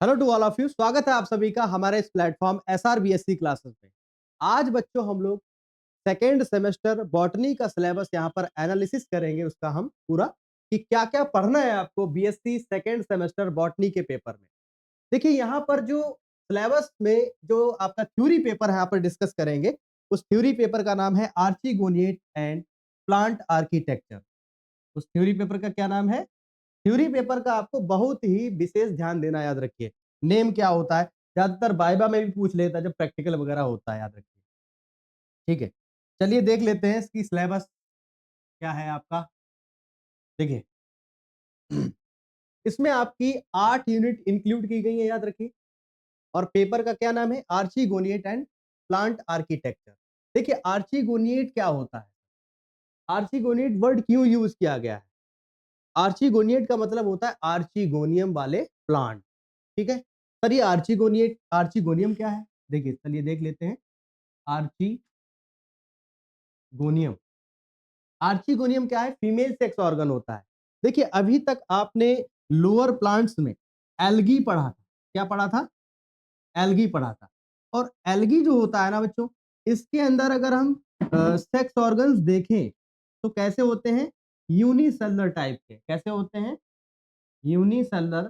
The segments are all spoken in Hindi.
Hello to all of you, स्वागत है आप सभी का हमारे इस प्लेटफॉर्म एसआरबीएससी क्लासेस में। आज बच्चों हम लोग सेकेंड सेमेस्टर बॉटनी का सिलेबस यहाँ पर एनालिसिस करेंगे उसका हम पूरा कि क्या क्या पढ़ना है आपको बीएससी सेकेंड सेमेस्टर बॉटनी के पेपर में। देखिए यहाँ पर जो सिलेबस में जो आपका थ्योरी पेपर है यहाँ पर डिस्कस करेंगे। उस थ्योरी पेपर का नाम है आर्चिगोनिएट एंड प्लांट आर्किटेक्चर। उस थ्योरी पेपर का क्या नाम है? थ्योरी पेपर का आपको बहुत ही विशेष ध्यान देना, याद रखिए। नेम क्या होता है? ज्यादातर वाइवा में भी पूछ लेता है जब प्रैक्टिकल वगैरह होता है, याद रखिए। ठीक है, चलिए देख लेते हैं इसकी सिलेबस क्या है आपका। देखिए इसमें आपकी 8 यूनिट इंक्लूड की गई है, याद रखिए। और पेपर का क्या नाम है? आर्चिगोनिएट एंड प्लांट आर्किटेक्चर। देखिए आर्चिगोनिएट क्या होता है? आर्चिगोनिएट वर्ड क्यों यूज किया गया है? आर्चिगोनिएट का मतलब होता है आर्चिगोनियम वाले प्लांट। ठीक है सर, ये आर्चिगोनियम क्या है? देखिए चलिए देख लेते हैं। आर्चिगोनियम, आर्चिगोनियम क्या है? फीमेल सेक्स ऑर्गन होता है। देखिए अभी तक आपने लोअर प्लांट्स में एल्गी पढ़ा था। क्या पढ़ा था? एल्गी पढ़ा था। और एल्गी जो होता है ना बच्चों, इसके अंदर अगर हम सेक्स ऑर्गन्स देखें तो कैसे होते हैं? यूनिसेलुलर टाइप के। कैसे होते हैं? यूनिसेलुलर,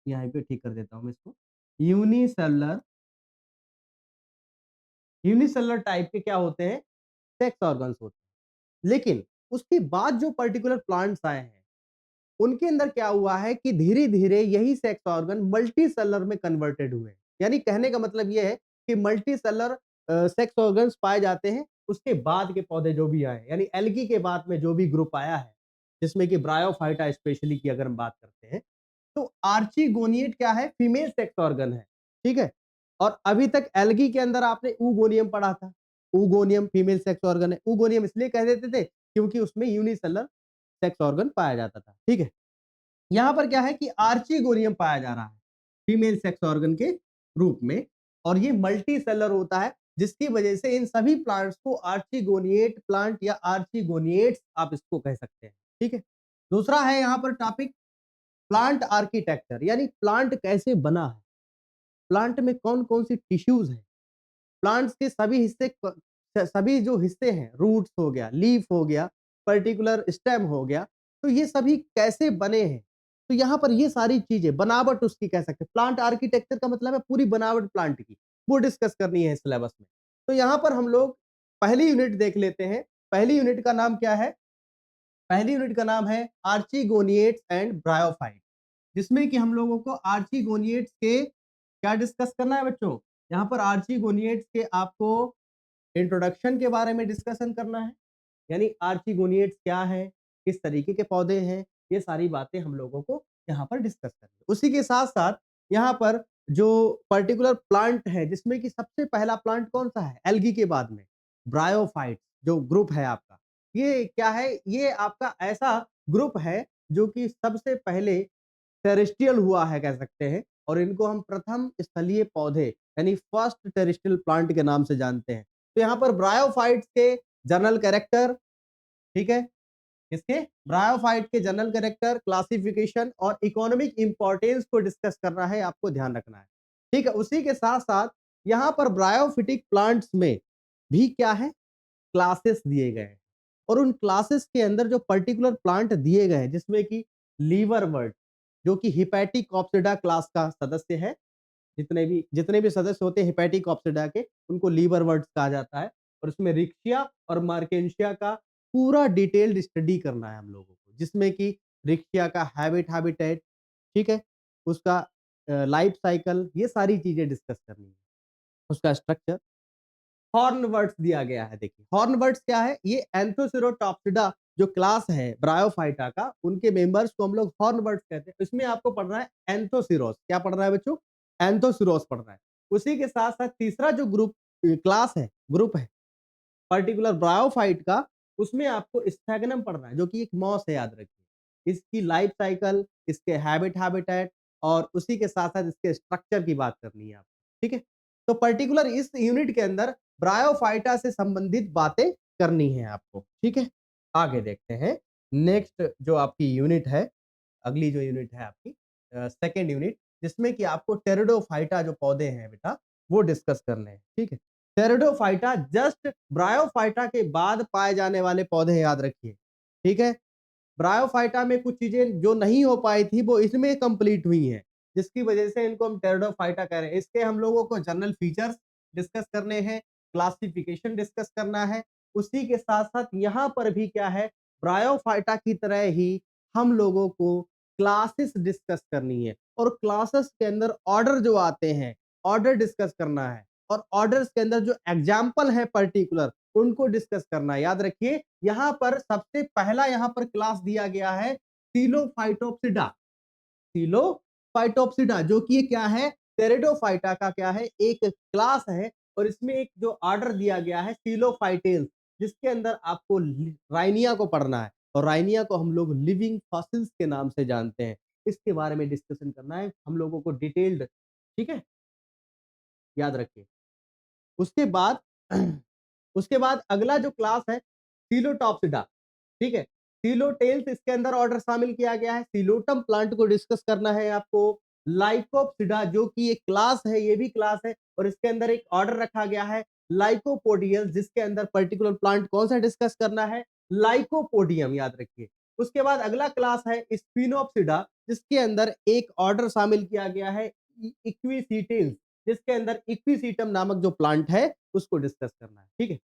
यहाँ पे ठीक कर देता हूँ मैं इसको। यूनिसेलुलर, यूनिसेलुलर टाइप के क्या होते हैं? सेक्स ऑर्गन्स होते हैं। लेकिन उसके बाद जो पर्टिकुलर प्लांट्स आए हैं उनके अंदर क्या हुआ है कि धीरे धीरे यही सेक्स ऑर्गन मल्टी सेलर में कन्वर्टेड हुए। यानी कहने का मतलब यह है कि मल्टी सेलर सेक्स ऑर्गन्स पाए जाते हैं उसके बाद के पौधे जो भी आए, यानी एल्गी के बाद में जो भी ग्रुप आया है, जिसमें कि ब्रायोफाइटा स्पेशली की अगर हम बात करते हैं, तो आर्चिगोनिएट क्या है? फीमेल सेक्स ऑर्गन है। ठीक है, और अभी तक एल्गी के अंदर आपने ऊगोनियम पढ़ा था। ऊगोनियम फीमेल सेक्स ऑर्गन है। ऊगोनियम इसलिए कह देते थे क्योंकि उसमें यूनिसेलर सेक्स ऑर्गन पाया जाता था। ठीक है, यहाँ पर क्या है कि आर्चिगोनियम पाया जा रहा है फीमेल सेक्स ऑर्गन के रूप में, और ये मल्टी सेलर होता है, जिसकी वजह से इन सभी प्लांट्स को आर्चिगोनिएट प्लांट या आर्चिगोनिएट्स आप इसको कह सकते हैं। ठीक है, दूसरा है यहाँ पर टॉपिक प्लांट आर्किटेक्चर, यानी प्लांट कैसे बना है, प्लांट में कौन कौन सी टिश्यूज है, प्लांट्स के सभी हिस्से, सभी जो हिस्से हैं, रूट्स हो गया, लीफ हो गया, पर्टिकुलर स्टेम हो गया, तो ये सभी कैसे बने हैं। तो यहाँ पर ये सारी चीजें बनावट उसकी कह सकते हैं। प्लांट आर्किटेक्चर का मतलब है पूरी बनावट प्लांट की, वो डिस्कस करनी है सिलेबस में। तो यहाँ पर हम लोग पहली यूनिट देख लेते हैं। पहली यूनिट का नाम क्या है? पहली यूनिट का नाम है आर्चिगोनिएट्स एंड ब्रायोफाइट, जिसमें कि हम लोगों को आर्चिगोनिएट्स के क्या डिस्कस करना है बच्चों? यहाँ पर आर्चिगोनिएट्स के आपको इंट्रोडक्शन के बारे में डिस्कशन करना है, यानी आर्चिगोनिएट्स क्या है, किस तरीके के पौधे हैं, ये सारी बातें हम लोगों को यहाँ पर डिस्कस करनी है। उसी के साथ साथ यहाँ पर जो पर्टिकुलर प्लांट है, जिसमें कि सबसे पहला प्लांट कौन सा है एल्गी के बाद में? ब्रायोफाइट जो ग्रुप है आपका, ये क्या है? ये आपका ऐसा ग्रुप है जो कि सबसे पहले टेरेस्ट्रियल हुआ है कह सकते हैं, और इनको हम प्रथम स्थलीय पौधे यानी फर्स्ट टेरेस्ट्रियल प्लांट के नाम से जानते हैं। तो यहाँ पर ब्रायोफाइट्स के जनरल कैरेक्टर, ठीक है, इसके ब्रायोफाइट के जनरल कैरेक्टर, क्लासिफिकेशन और इकोनॉमिक इंपॉर्टेंस को डिस्कस करना है, आपको ध्यान रखना है। ठीक है, उसी के साथ साथ यहाँ पर ब्रायोफिटिक प्लांट्स में भी क्या है? क्लासेस दिए गए हैं, और उन क्लासेस के अंदर जो पर्टिकुलर प्लांट दिए गए हैं, जिसमें कि लीवर वर्ड जो कि हिपैटिकॉप्सिडा क्लास का सदस्य है, जितने भी सदस्य होते हैं हिपैटिकॉप्सिडा के, उनको लीवर वर्ड्स कहा जाता है। और उसमें रिक्शिया और मार्केंशिया का पूरा डिटेल्ड स्टडी करना है हम लोगों को, जिसमें कि रिक्शिया का हैबिटेट, ठीक है, उसका लाइफ साइकिल, ये सारी चीजें डिस्कस करनी है, उसका स्ट्रक्चर। हॉर्नवर्ड्स दिया गया है। देखिए हॉर्नवर्ड्स क्या है? ये एंथोसिरोटॉप्सिडा जो क्लास है ब्रायोफाइटा का, उनके मेंबर्स को हम लोग हॉर्नवर्ड्स कहते हैं। इसमें आपको पढ़ना है एंथोसिरोस। क्या पढ़ रहा है बच्चों? एंथोसिरोस पढ़ रहा है। उसी के साथ साथ तीसरा जो क्लास है, ग्रुप है पर्टिकुलर ब्रायोफाइट का, उसमें आपको स्फेगनम पढ़ना है, जो कि एक मॉस है, याद रखिए। इसकी लाइफ साइकिल, इसके हैबिटेट, और उसी के साथ साथ इसके स्ट्रक्चर की बात करनी है आपको। ठीक है, तो पर्टिकुलर इस यूनिट के अंदर ब्रायोफाइटा से संबंधित बातें करनी है आपको। ठीक है, आगे देखते हैं। नेक्स्ट जो आपकी यूनिट है, अगली जो यूनिट है आपकी सेकेंड यूनिट, जिसमें कि आपको टेरिडोफाइटा जो पौधे हैं बेटा, वो डिस्कस करने हैं, ठीक है? टेरिडोफाइटा जस्ट ब्रायोफाइटा के बाद पाए जाने वाले पौधे हैं, याद रखिए, ठीक है? ब्रायोफाइटा में कुछ चीजें जो नहीं हो पाई थी वो इसमें कंप्लीट हुई हैं, जिसकी वजह से इनको हम टेरिडोफाइटा कह रहे हैं। इसके हम लोगों को जनरल फीचर्स डिस्कस करने हैं, क्लासिफिकेशन डिस्कस करना है। उसी के साथ-साथ यहाँ पर भी क्या है, ब्रायोफाइटा की तरह ही हम लोगों को क्लासेस डिस्कस करनी है और क्लासेस के अंदर ऑर्डर जो आते हैं, ऑर्डर डिस्कस करना है और ऑर्डर्स के अंदर जो एग्जाम्पल है पर्टिकुलर, उनको डिस्कस करना है। याद रखिए, यहाँ पर सबसे पहला यहाँ पर क्लास दिया गया है सीलोफाइटोप्सिडा। सीलोफाइटोप्सिडा जो कि ये क्या है, टेरिडोफाइटा का क्या है, एक क्लास है और इसमें एक जो ऑर्डर दिया गया है सीलोफाइटेल्स, जिसके अंदर आपको राइनिया को पढ़ना है और राइनिया को हम लोग लिविंग फॉसिल्स के नाम से जानते हैं। इसके बारे में डिस्कशन करना है हम लोगों को डिटेल्ड, ठीक है? याद रखिए। उसके बाद उसके बाद अगला जो क्लास है सीलोटॉप्सिडा, ठीक है? सीलोटेल्स इसके अंदर ऑर्डर शामिल किया गया है। सीलोटम प्लांट को डिस्कस करना है आपको। लाइकोप्सिडा जो कि एक क्लास है, ये भी क्लास है और इसके अंदर एक ऑर्डर रखा गया है लाइकोपोडियल, जिसके अंदर पर्टिकुलर प्लांट कौन सा डिस्कस करना है, लाइकोपोडियम, याद रखिए। उसके बाद अगला क्लास है स्पिनोप्सिडा, जिसके अंदर एक ऑर्डर शामिल किया गया है इक्विसिटिल्स, जिसके अंदर इक्विसीटम नामक जो प्लांट है उसको डिस्कस करना है, ठीक है?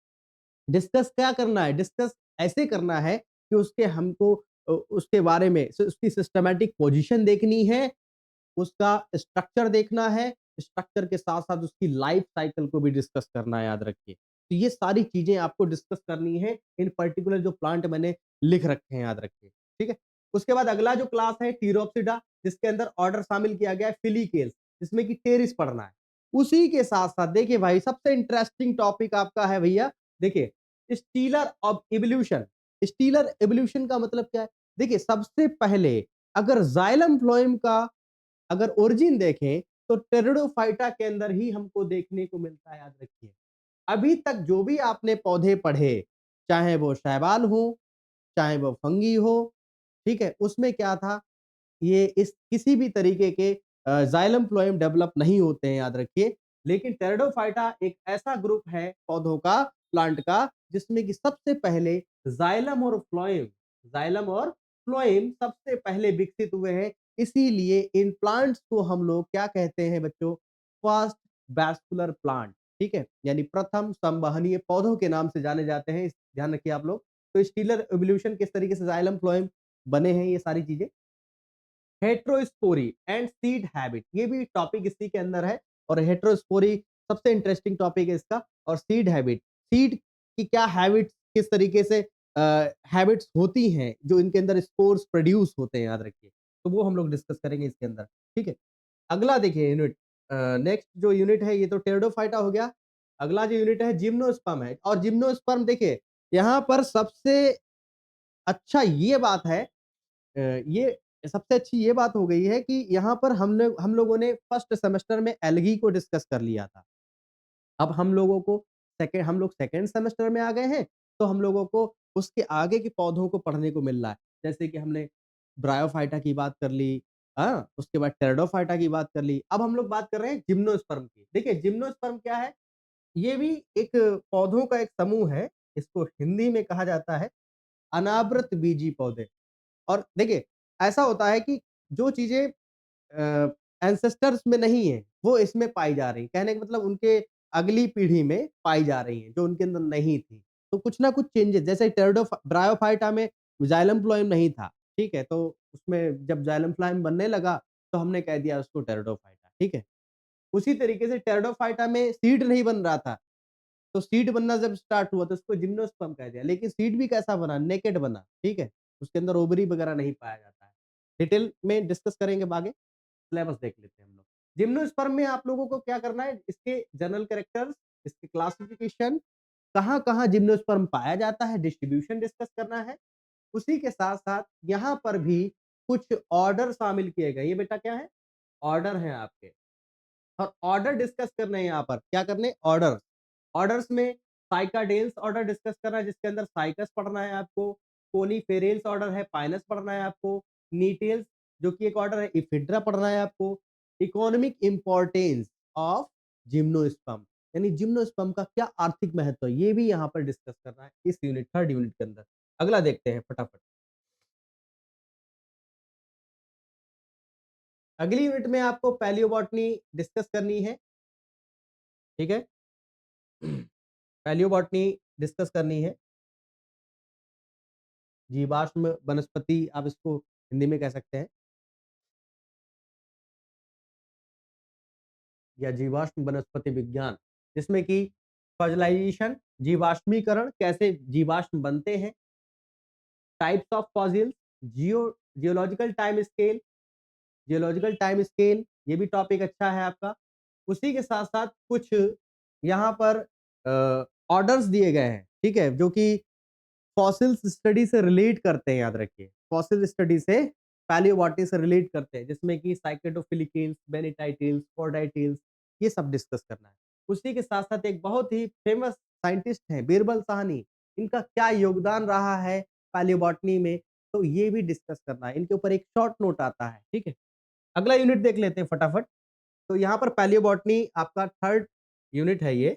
डिस्कस क्या करना है? डिस्कस ऐसे करना है कि उसके हमको उसके बारे में उसकी सिस्टमैटिक पोजीशन देखनी है, उसका स्ट्रक्चर देखना है, स्ट्रक्चर के साथ-साथ उसकी लाइफ साइकिल को भी डिस्कस करना है, याद रखिए। तो ये सारी चीज़ें आपको डिस्कस करनी है, इन पर्टिकुलर जो प्लांट मैंने लिख रखे हैं, याद रखिए, ठीक है? उसके बाद अगला जो क्लास है टीरोप्सिडा, जिसके अंदर ऑर्डर शामिल किया गया है फिलीकेल्स, जिसमें कि टेरिस पढ़ना है। उसी के साथ-साथ देखिए भाई, सबसे इंटरेस्टिंग टॉपिक आपका है भैया, देखिए stealer of evolution. Stealer evolution का मतलब क्या है? देखिए सबसे पहले अगर जाइलम फ्लोएम का अगर ओरिजिन देखें तो टेरिडोफाइटा के अंदर ही हमको देखने को मिलता है, याद रखिए। अभी तक जो भी आपने पौधे पढ़े, चाहे वो शैवाल हो, चाहे वो फंगी हो, ठीक है? उसमें क्या था, ये इस किसी भी तरीके के जाइलम फ्लोएम डेवलप नहीं होते हैं, याद रखिए। लेकिन टेरिडोफाइटा एक ऐसा ग्रुप है पौधों का, प्लांट का, जिसमें कि सबसे पहले जाइलम और फ्लोएम सबसे पहले विकसित हुए हैं। इसीलिए इन प्लांट्स को हम लोग क्या कहते हैं बच्चों? फर्स्ट वैस्कुलर प्लांट, ठीक है? यानी प्रथम संवहनीय पौधों के नाम से जाने जाते हैं, इस ध्यान रखिए आप लोग। तो स्टीलर इवोल्यूशन किस तरीके से जाइलम फ्लोएम बने हैं, ये सारी चीजें। हेट्रोस्पोरी एंड सीड हैबिट, ये भी टॉपिक इसी के अंदर है और हेट्रोस्पोरी सबसे इंटरेस्टिंग टॉपिक है इसका। और सीड हैबिट, सीड की क्या हैबिट्स, किस तरीके से हैबिट्स होती हैं जो इनके अंदर स्पोर्स प्रोड्यूस होते हैं, याद रखिए। तो वो हम लोग डिस्कस करेंगे इसके अंदर, ठीक है? अगला देखिए यूनिट, नेक्स्ट जो यूनिट है ये तो टेरिडोफाइटा हो गया। अगला जो यूनिट है जिम्नोस्पर्म है और जिम्नोस्पर्म देखिए यहाँ पर सबसे अच्छा ये बात है, ये सबसे अच्छी ये बात हो गई है कि यहाँ पर हम लोगों ने फर्स्ट सेमेस्टर में एल्गी को डिस्कस कर लिया था। अब हम लोगों को हम लोग सेकंड सेमेस्टर में आ गए हैं, तो हम लोगों को उसके आगे के पौधों को पढ़ने को मिल रहा है। जैसे कि हमने ब्रायोफाइटा की बात कर ली, हाँ? उसके बाद टेरिडोफाइटा की बात कर ली। अब हम लोग बात कर रहे हैं जिम्नोस्पर्म की। देखिए जिम्नोस्पर्म क्या है? ये भी एक पौधों का एक समूह है। इसको हिंदी में कहा जाता है अनावृत बीजी पौधे। और देखिए, ऐसा होता है कि जो चीज़ें एंसेस्टर्स में नहीं है, वो इसमें पाई जा रही हैं। कहने का मतलब उनके अगली पीढ़ी में पाई जा रही हैं, जो उनके अंदर नहीं थी। तो कुछ ना कुछ चेंजेज़, जैसे ब्रायोफाइटा में जाइलम फ्लोएम नहीं था, ठीक है? तो उसमें जब जाइलम फ्लोएम बनने लगा, तो हमने कह दिया उसको टेरिडोफाइटा, ठीक है? उसी तरीके से टेरिडोफाइटा में सीड नहीं बन रहा था, तो सीड बनना जब स्टार्ट हुआ तो उसको जिम्नोस्पर्म कह दिया। लेकिन सीड भी कैसा बना? नेकेड बना, ठीक है? उसके अंदर ओवरी वगैरह नहीं पाया जाता है। डिटेल में डिस्कस करेंगे अब आगे, सिलेबस देख लेते हैं हम लोग। जिम्नोस्पर्म में आप लोगों को क्या करना है? इसके जनरल कैरेक्टर्स, इसकी क्लासिफिकेशन, कहाँ-कहाँ जिम्नोस्पर्म पाया जाता है, डिस्ट्रीब्यूशन डिस्कस करना है। उसी के साथ-साथ यहाँ पर भी कुछ ऑर्डर शामिल किए गए। ये बेटा क्या है? ऑर्डर हैं आपके। और ऑर्डर डिस्कस करने हैं यहाँ पर, क्या करने? ऑर्डर। ऑर्डर्स में साइकाडेल्स ऑर्डर डिस्कस करना है, जिसके अंदर साइकस पढ़ना है आपको, कोनीफेरेल्स ऑर्डर है, पाइनस पढ़ना है आपको, नीटेल्स जो कि एक ऑर्डर है, इफिड्रा पढ़ना है आपको, इकोनॉमिक इंपॉर्टेंस ऑफ जिम्नोस्पर्म, यानी जिम्नोस्पर्म का क्या आर्थिक महत्व है, ये भी यहाँ पर डिस्कस करना है इस यूनिट, थर्ड यूनिट के अंदर। अगला देखते हैं फटाफट। अगली यूनिट में आपको पैलियोबॉटनी डिस्कस करनी है, ठीक है। पैलियोबॉटनी डिस्कस करनी है। जीवाश्म वनस्पति आप इसको हिंदी में कह सकते हैं, या जीवाश्म वनस्पति विज्ञान, जिसमें कि फॉसिलाइजेशन, जीवाश्मीकरण, कैसे जीवाश्म बनते हैं, types of fossils, geological time scale, geological time scale, ये भी टॉपिक अच्छा है आपका। उसी के साथ-साथ कुछ यहाँ पर ऑर्डर्स दिए गए हैं, ठीक है? जो कि फॉसिल्स स्टडी से रिलेट करते हैं, याद रखिए। फॉसिल स्टडी से पैलियोबॉटनी से रिलेट करते हैं, जिसमें कि साइकेडोफिलिकेल्स, बेनिटाइटिल्स, पोर्टाइटिल्स, ये सब डिस्कस करना है। उसी के साथ-साथ एक बहुत ही फेमस साइंटिस्ट हैं, बीरबल साहनी, इनका क्या योगदान रहा है पैलियोबॉटनी में, तो ये भी डिस्कस करना है। इनके ऊपर एक शॉर्ट नोट आता है, ठीक है? अगला यूनिट देख लेते हैं फटाफट। तो यहाँ पर पैलियोबॉटनी आपका थर्ड यूनिट है ये।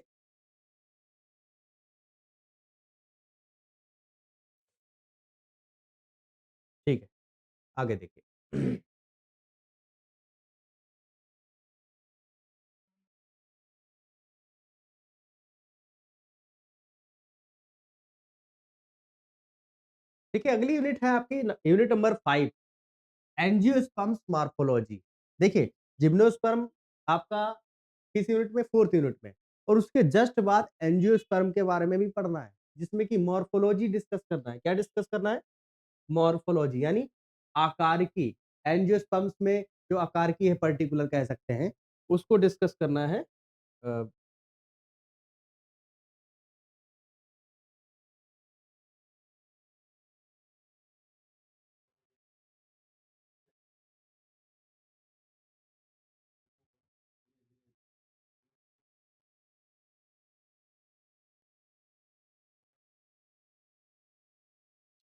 ठीक है, आगे देखिए। देखिए अगली यूनिट है आपकी यूनिट नंबर 5, एंजियोस्पर्म्स मॉर्फोलॉजी। देखिए जिम्नोस्पर्म आपका किस यूनिट में, फोर्थ यूनिट में, और उसके जस्ट बाद एंजियोस्पर्म के बारे में भी पढ़ना है, जिसमें कि मॉर्फोलॉजी डिस्कस करना है। क्या डिस्कस करना है? मॉर्फोलॉजी, यानी आकारिकी। एंजियोस्पर्म्स में जो आकारिकी है, पर्टिकुलर कह सकते हैं, उसको डिस्कस करना है। अ,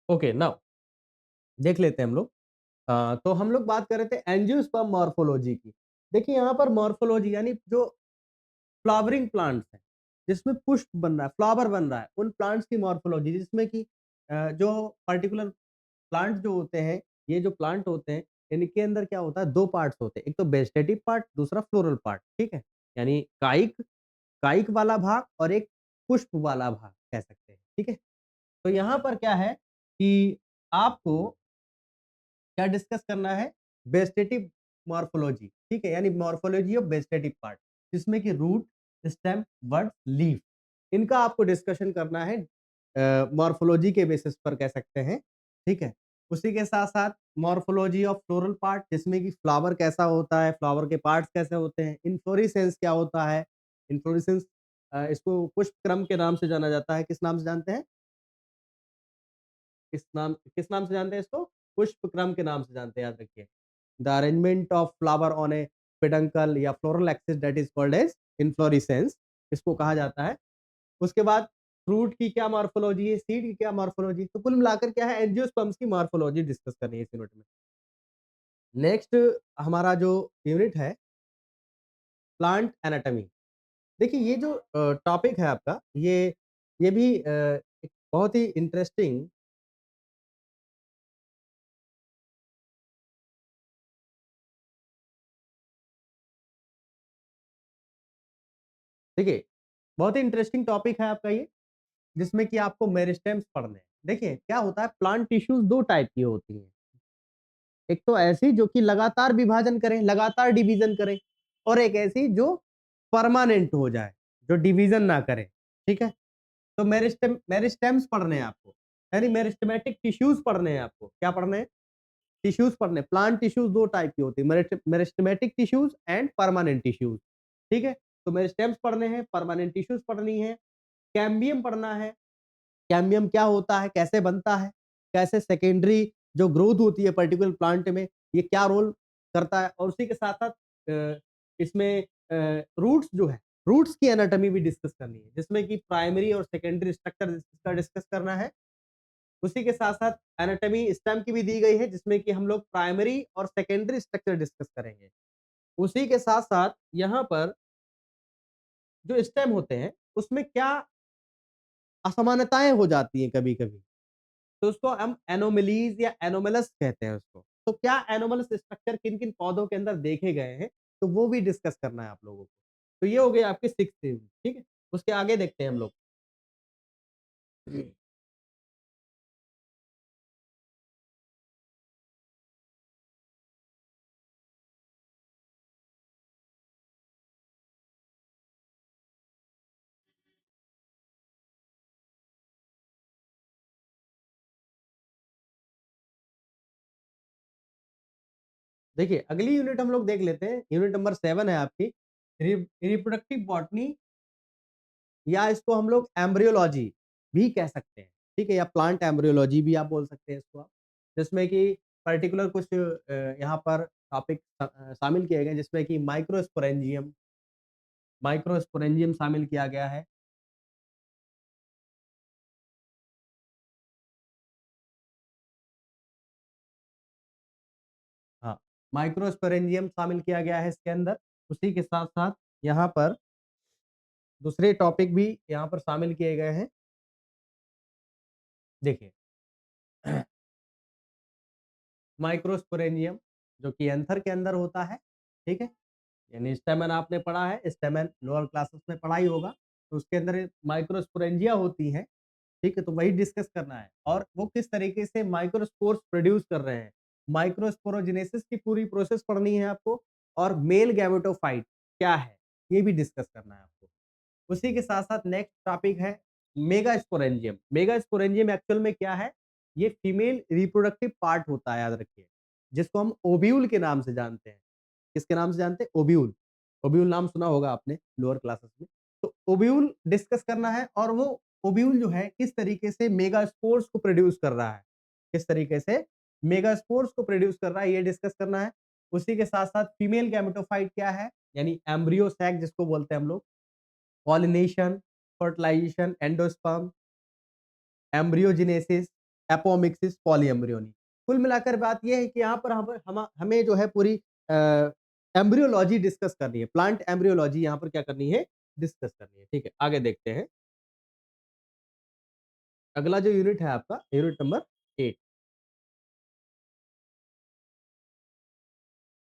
ओके नाउ देख लेते हैं हम लोग। तो हम लोग बात कर रहे थे एंजियोस्पर्म मॉर्फोलॉजी की। देखिए यहाँ पर मॉर्फोलॉजी यानी जो फ्लावरिंग प्लांट्स हैं, जिसमें पुष्प बन रहा है, फ्लावर बन रहा है, उन प्लांट्स की मॉर्फोलॉजी, जिसमें कि जो पर्टिकुलर प्लांट जो होते हैं, ये जो प्लांट होते हैं, इनके अंदर क्या होता है, 2 पार्ट्स होते हैं। एक तो वेजिटेटिव पार्ट, दूसरा फ्लोरल पार्ट, ठीक है? यानी कायिक कायिक वाला भाग और एक पुष्प वाला भाग कह सकते हैं, ठीक है? तो यहाँ पर क्या है कि आपको क्या डिस्कस करना है? वेजिटेटिव मॉर्फोलॉजी, ठीक है? यानी मॉर्फोलॉजी ऑफ वेजिटेटिव पार्ट, जिसमें कि रूट, स्टेम, बड, लीफ, इनका आपको डिस्कशन करना है मॉर्फोलॉजी के बेसिस पर कह सकते हैं, ठीक है? उसी के साथ-साथ मॉर्फोलॉजी ऑफ फ्लोरल पार्ट, जिसमें कि फ्लावर कैसा होता है, फ्लावर के पार्ट्स कैसे होते हैं, इन्फ्लोरेसेंस क्या होता है, इन्फ्लोरेसेंस इसको पुष्प क्रम के नाम से जाना जाता है। किस नाम से जानते हैं? किस नाम से जानते हैं इसको? पुष्प क्रम के नाम से जानते हैं, याद रखिए। The arrangement of flower on a peduncle या floral axis that is called as inflorescence, इसको कहा जाता है। उसके बाद फ्रूट की क्या मॉर्फोलॉजी है, सीड की क्या मॉर्फोलॉजी, तो कुल मिलाकर क्या है, एंजियोस्पर्म्स की मॉर्फोलॉजी डिस्कस करनी है इस यूनिट में। नेक्स्ट हमारा जो यूनिट है, प्लांट एनाटॉमी। देखिए ये जो टॉपिक है आपका, ये भी एक बहुत ही इंटरेस्टिंग, देखिए बहुत ही इंटरेस्टिंग टॉपिक है आपका ये, जिसमें कि आपको मेरिस्टेम्स पढ़ने हैं। देखिए क्या होता है, प्लांट टिश्यूज 2 टाइप की होती हैं। एक तो ऐसी जो कि लगातार विभाजन करें, लगातार डिवीजन करें, और एक ऐसी जो परमानेंट हो जाए, जो डिवीजन ना करे, ठीक है? तो मेरिस्टेम्स पढ़ने हैं आपको, यानी मेरिस्टेमेटिक टिश्यूज पढ़ने हैं आपको। क्या पढ़ने हैं? टिश्यूज पढ़ने। प्लांट टिश्यूज 2 टाइप की होती है, meristematic tissues and permanent tissues, ठीक है? तो मेरिस्टेम्स पढ़ने हैं, परमानेंट टिश्यूज पढ़नी है, कैम्बियम पढ़ना है। कैम्बियम क्या होता है, कैसे बनता है, कैसे सेकेंडरी जो ग्रोथ होती है पर्टिकुलर प्लांट में, ये क्या रोल करता है, और उसी के साथ-साथ इसमें रूट्स जो है, रूट्स की एनाटॉमी भी डिस्कस करनी है, जिसमें कि प्राइमरी और सेकेंडरी स्ट्रक्चर इसका डिस्कस करना है। उसी के साथ-साथ एनाटॉमी स्टेम की भी दी गई है, जिसमें कि हम लोग प्राइमरी और सेकेंडरी स्ट्रक्चर डिस्कस करेंगे। उसी के साथ-साथ यहाँ पर जो स्टेम होते हैं, उसमें क्या असमानताएँ हो जाती हैं कभी-कभी। तो उसको हम एनोमलीज़ या एनोमलस कहते हैं उसको। तो क्या एनोमलस स्ट्रक्चर किन-किन पौधों के अंदर देखे गए हैं, तो वो भी डिस्कस करना है आप लोगों को। तो ये हो गई आपकी 6th थ्योरी, ठीक है? उसके आगे देखते हैं हम लोग। देखिए, अगली यूनिट हम लोग देख लेते हैं, यूनिट नंबर 7 है आपकी, रिप्रोडक्टिव बॉटनी या इसको हम लोग एम्ब्रियोलॉजी भी कह सकते हैं, ठीक है? या प्लांट एम्ब्रियोलॉजी भी आप बोल सकते हैं इसको आप। जिसमें कि पर्टिकुलर कुछ यहाँ पर टॉपिक शामिल किए गए हैं जिसमें कि माइक्रोस्पोरेंजियम शामिल किया गया है। हाँ, माइक्रोस्पोरेंजियम शामिल किया गया है इसके अंदर। उसी के साथ-साथ यहाँ पर दूसरे टॉपिक भी यहाँ पर शामिल किए गए हैं। देखिए माइक्रोस्पोरेंजियम जो कि एंथर के अंदर होता है, ठीक है? यानी स्टेमन आपने पढ़ा है, स्टेमन लोअर क्लासेस में पढ़ा ही होगा, तो उसके अंदर माइक्रोस्पोरेंजिया होती हैं, ठीक है? तो वही डिस्कस करना है और वो किस तरीके से माइक्रोस्पोर्स प्रोड्यूस कर रहे हैं। माइक्रोस्पोरोजेनेसिस की पूरी प्रोसेस पढ़नी है आपको और मेल गैमेटोफाइट क्या है, ये भी डिस्कस करना है आपको। उसी के साथ-साथ नेक्स्ट टॉपिक है मेगास्पोरेंजियम। मेगास्पोरेंजियम एक्चुअल में क्या है? ये फीमेल रिप्रोडक्टिव पार्ट होता है, याद रखिए, जिसको हम ओव्यूल के नाम से जानते हैं। किसके नाम से जानते हैं? ओव्यूल। ओव्यूल नाम सुना होगा आपने लोअर क्लासेस में। तो ओव्यूल डिस्कस करना है और वो ओव्यूल जो है किस तरीके से मेगास्पोर्स को प्रोड्यूस कर रहा है। किस तरीके से मेगास्पोर्स को प्रोड्यूस कर रहा है, ये डिस्कस करना है। उसी के साथ-साथ फीमेल गैमेटोफाइट क्या है? यानी एम्ब्रियो सैक जिसको बोलते हैं हम लोग। Pollination, fertilisation, endosperm, embryogenesis, apomixis, polyembryony. कुल मिलाकर बात ये है कि यहाँ पर हमें जो है पूरी अ, एम्ब्रियोलॉजी डिस्कस करनी है। प्लांट एम्ब्रियोलॉजी यहाँ पर क्या करनी है? डिस्कस करनी है। ठीक है, आगे देखते हैं। अगला जो यूनिट है आपका, यूनिट नंबर 8।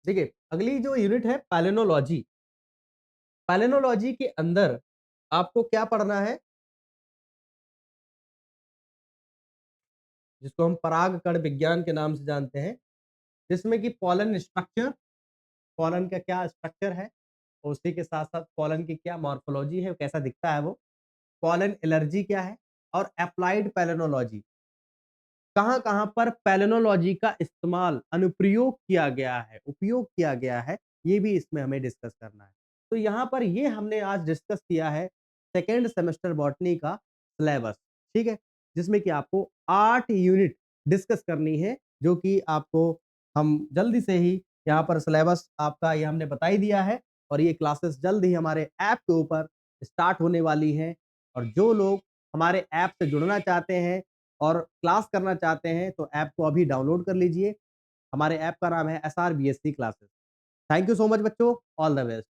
देखिए, अगली जो यूनिट है पैलिनोलॉजी। पैलिनोलॉजी के अंदर आपको क्या पढ़ना है? जिसको हम परागकण विज्ञान के नाम से जानते हैं, जिसमें कि पॉलन स्ट्रक्चर, पॉलन का क्या स्ट्रक्चर है, और उसी के साथ-साथ पॉलन की क्या मॉर्फोलॉजी है, कैसा दिखता है वो, पॉलन एलर्जी क्या है और एप्लाइड पैलिनोलॉजी। कहाँ-कहाँ पर पैलिनोलॉजी का इस्तेमाल, अनुप्रयोग किया गया है, उपयोग किया गया है, ये भी इसमें हमें डिस्कस करना है। तो यहाँ पर ये हमने आज डिस्कस किया है सेकंड सेमेस्टर बॉटनी का सिलेबस, ठीक है? जिसमें कि आपको 8 यूनिट डिस्कस करनी है, जो कि आपको हम जल्दी से ही यहाँ पर सिलेबस आपका ये हमने बता ही दिया है और ये क्लासेस जल्द ही हमारे ऐप के ऊपर स्टार्ट होने वाली हैं और जो लोग हमारे ऐप से जुड़ना चाहते हैं और क्लास करना चाहते हैं तो ऐप को अभी डाउनलोड कर लीजिए। हमारे ऐप का नाम है SR BSc classes. Thank you so much बच्चों, ऑल द बेस्ट।